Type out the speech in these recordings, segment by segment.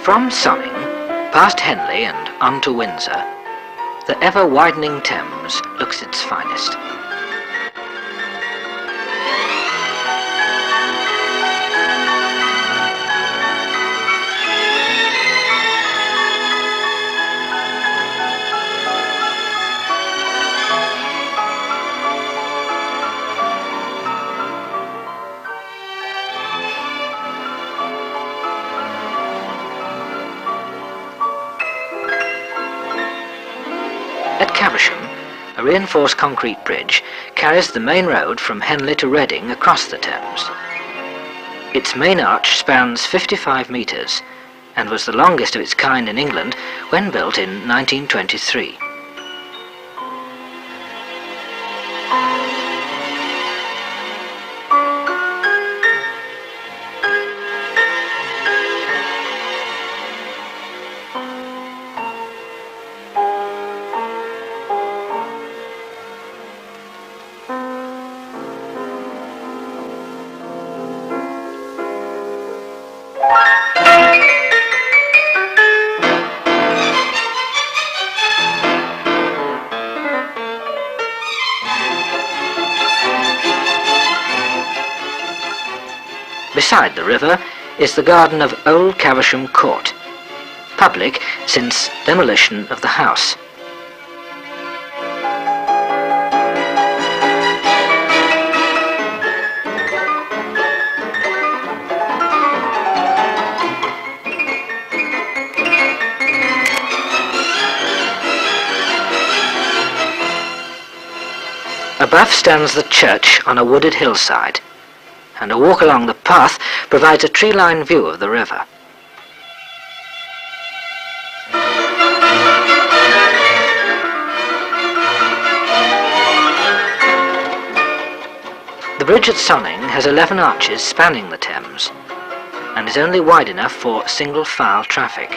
From Sonning, past Henley and on to Windsor, the ever-widening Thames looks its finest. At Caversham, a reinforced concrete bridge carries the main road from Henley to Reading across the Thames. Its main arch spans 55 metres and was the longest of its kind in England when built in 1923. Beside the river is the garden of Old Caversham Court, public since demolition of the house. Above stands the church on a wooded hillside, and a walk along the path provides a tree-lined view of the river. The bridge at Sonning has 11 arches spanning the Thames, and is only wide enough for single-file traffic.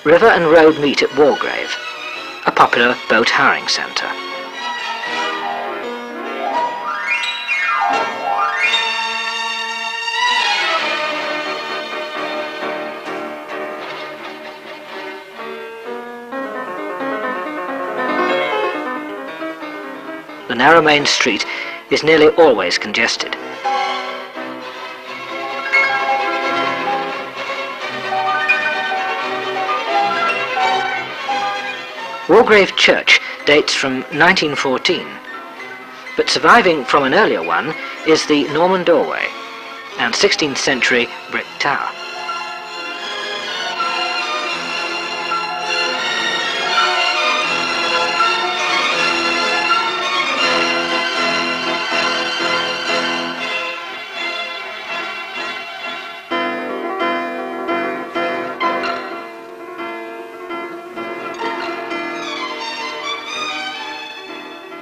River and road meet at Wargrave, a popular boat hiring centre. The narrow main street is nearly always congested. Wargrave Church dates from 1914, but surviving from an earlier one is the Norman doorway and 16th century brick tower.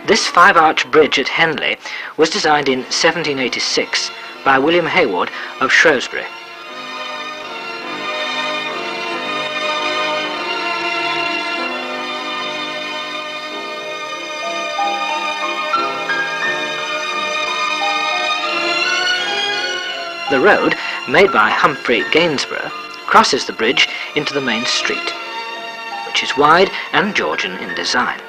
This five-arch bridge at Henley was designed in 1786 by William Hayward of Shrewsbury. The road, made by Humphrey Gainsborough, crosses the bridge into the main street, which is wide and Georgian in design.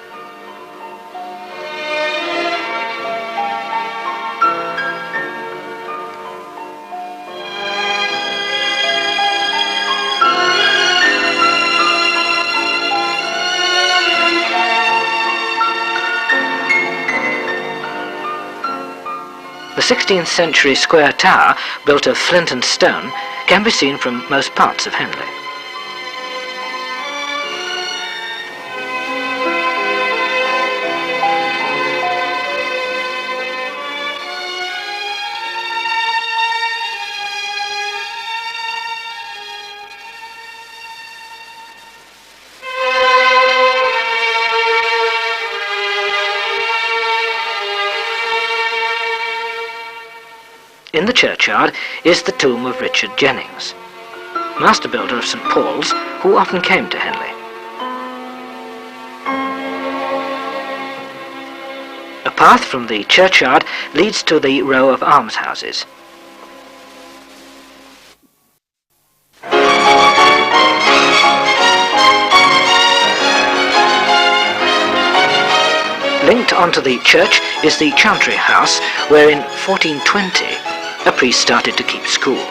The 16th century square tower, built of flint and stone, can be seen from most parts of Henley. In the churchyard is the tomb of Richard Jennings, master builder of St Paul's, who often came to Henley. A path from the churchyard leads to the row of almshouses. Linked onto the church is the chantry house, where in 1420 a priest started to keep school.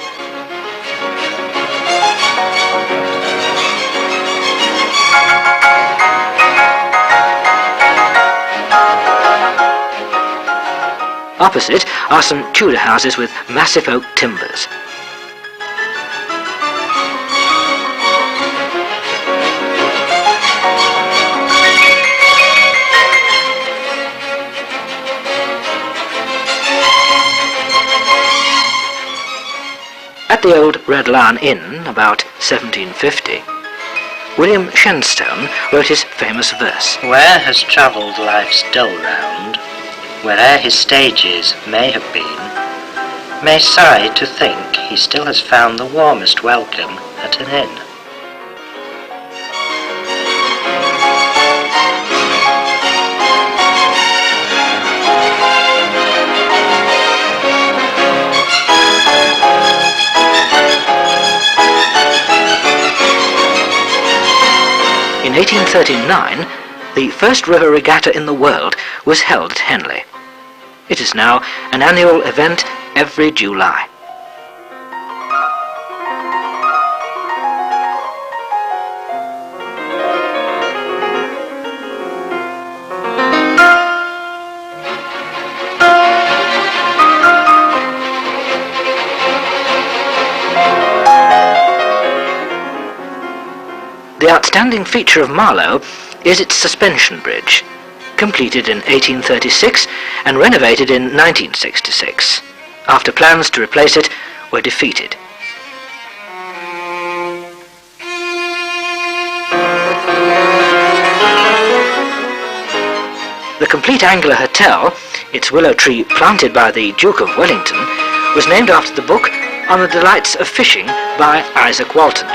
Opposite are some Tudor houses with massive oak timbers. At the old Red Lion Inn, about 1750, William Shenstone wrote his famous verse. Where has travelled life's dull round, where'er his stages may have been, may sigh to think he still has found the warmest welcome at an inn. In 1839, the first river regatta in the world was held at Henley. It is now an annual event every July. The outstanding feature of Marlow is its suspension bridge, completed in 1836 and renovated in 1966, after plans to replace it were defeated. The complete Angler Hotel, its willow tree planted by the Duke of Wellington, was named after the book On the Delights of Fishing by Isaac Walton.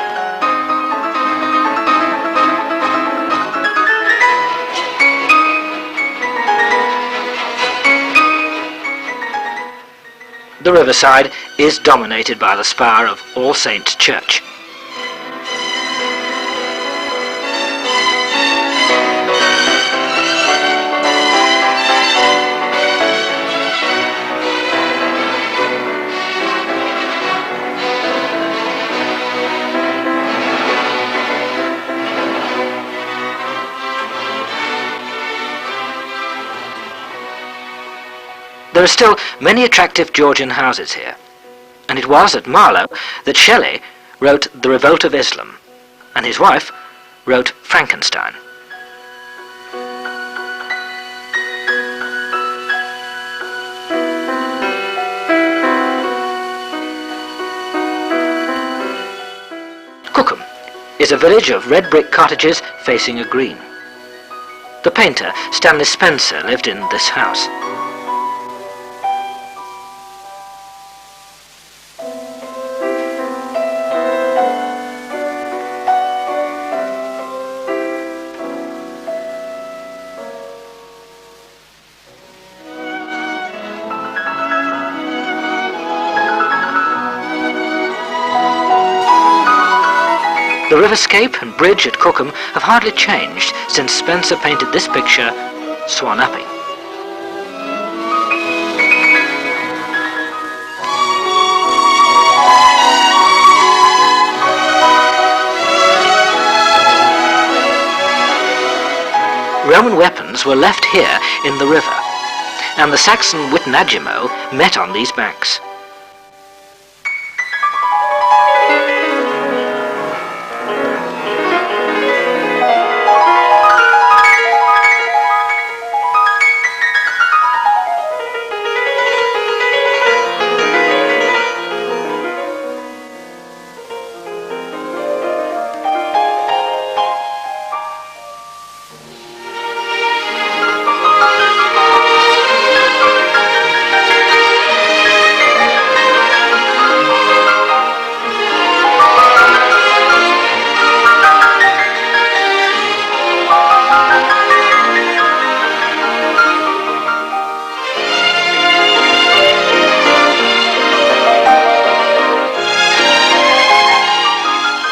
The riverside is dominated by the spire of All Saints' Church. There are still many attractive Georgian houses here, and it was at Marlow that Shelley wrote The Revolt of Islam, and his wife wrote Frankenstein. Cookham is a village of red brick cottages facing a green. The painter Stanley Spencer lived in this house. The riverscape and bridge at Cookham have hardly changed since Spencer painted this picture, Swan Upping. Roman weapons were left here in the river, and the Saxon Witnagimo met on these banks.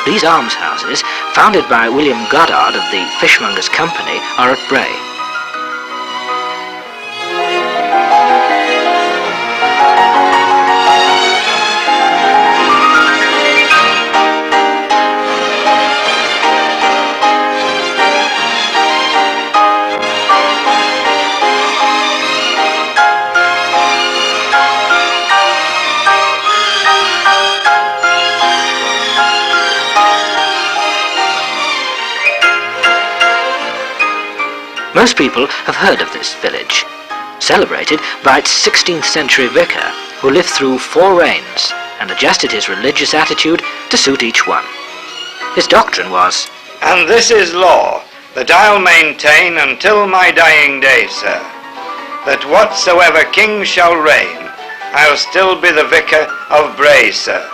These almshouses, founded by William Goddard of the Fishmongers' Company, are at Bray. Most people have heard of this village, celebrated by its 16th century vicar, who lived through 4 reigns and adjusted his religious attitude to suit each one. His doctrine was, "And this is law, that I'll maintain until my dying day, sir, that whatsoever king shall reign, I'll still be the vicar of Bray, sir."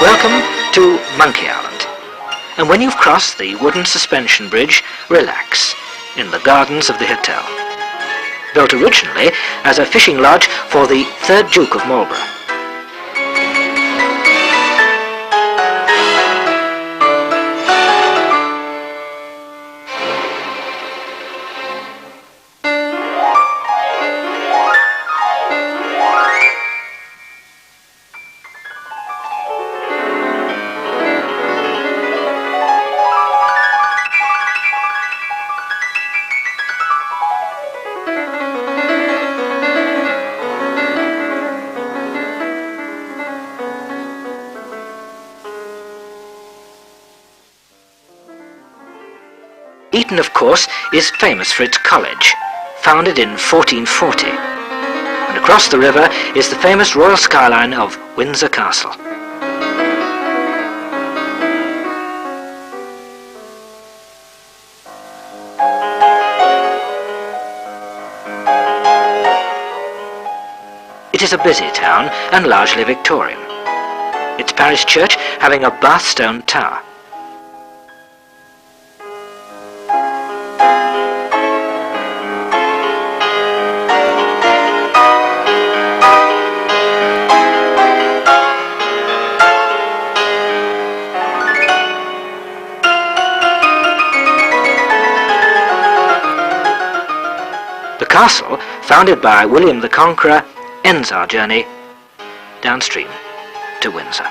Welcome to Monkey Island, and when you've crossed the wooden suspension bridge, relax in the gardens of the hotel. Built originally as a fishing lodge for the 3rd Duke of Marlborough. Eton, of course, is famous for its college, founded in 1440. And across the river is the famous royal skyline of Windsor Castle. It is a busy town and largely Victorian, its parish church having a Bath stone tower. The castle, founded by William the Conqueror, ends our journey downstream to Windsor.